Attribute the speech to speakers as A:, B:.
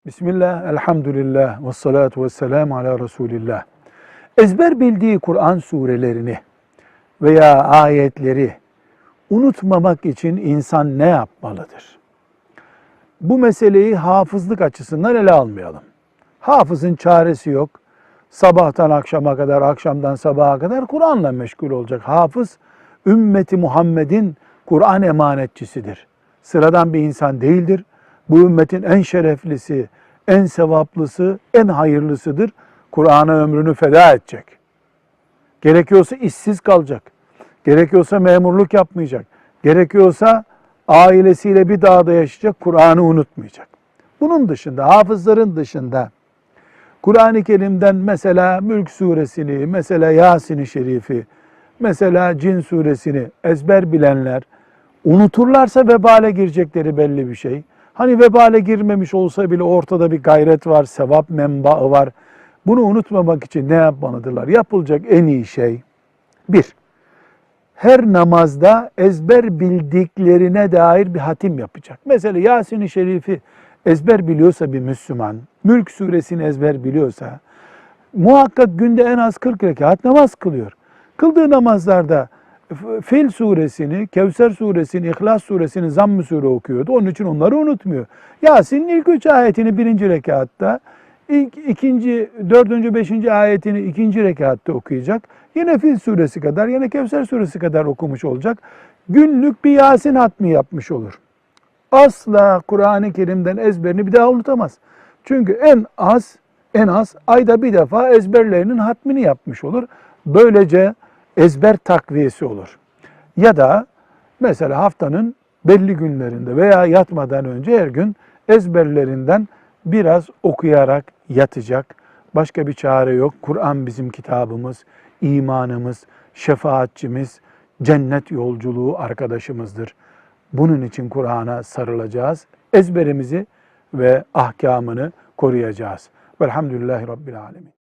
A: Bismillah, elhamdülillah, ve salatu ve selamu ala Resulillah. Ezber bildiği Kur'an surelerini veya ayetleri unutmamak için insan ne yapmalıdır? Bu meseleyi hafızlık açısından ele almayalım. Hafızın çaresi yok. Sabahtan akşama kadar, akşamdan sabaha kadar Kur'an'la meşgul olacak. Hafız, ümmeti Muhammed'in Kur'an emanetçisidir. Sıradan bir insan değildir. Bu ümmetin en şereflisi, en sevaplısı, en hayırlısıdır. Kur'an'a ömrünü feda edecek. Gerekiyorsa işsiz kalacak. Gerekiyorsa memurluk yapmayacak. Gerekiyorsa ailesiyle bir dağda yaşayacak, Kur'an'ı unutmayacak. Bunun dışında, hafızların dışında Kur'an-ı Kerim'den mesela Mülk suresini, mesela Yasin-i Şerif'i, mesela Cin suresini ezber bilenler unuturlarsa vebale girecekleri belli bir şey. Hani vebale girmemiş olsa bile ortada bir gayret var, sevap menbaı var. Bunu unutmamak için ne yapmalıdırlar? Yapılacak en iyi şey, bir, her namazda ezber bildiklerine dair bir hatim yapacak. Mesela Yasin-i Şerif'i ezber biliyorsa bir Müslüman, Mülk suresini ezber biliyorsa, muhakkak günde en az 40 rekat namaz kılıyor. Kıldığı namazlarda Fil suresini, Kevser suresini, İhlas suresini, Zamm-ı sure okuyordu. Onun için onları unutmuyor. Yasin'in ilk 3 ayetini 1. rekatta, ikinci, 4. 5. ayetini 2. rekatta okuyacak. Yine Fil suresi kadar, yine Kevser suresi kadar okumuş olacak. Günlük bir Yasin hatmi yapmış olur. Asla Kur'an-ı Kerim'den ezberini bir daha unutamaz. Çünkü en az ayda bir defa ezberlerinin hatmini yapmış olur. Böylece ezber takviyesi olur. Ya da mesela haftanın belli günlerinde veya yatmadan önce her gün ezberlerinden biraz okuyarak yatacak. Başka bir çare yok. Kur'an bizim kitabımız, imanımız, şefaatçimiz, cennet yolculuğu arkadaşımızdır. Bunun için Kur'an'a sarılacağız. Ezberimizi ve ahkamını koruyacağız. Velhamdülillahi Rabbil Alemin.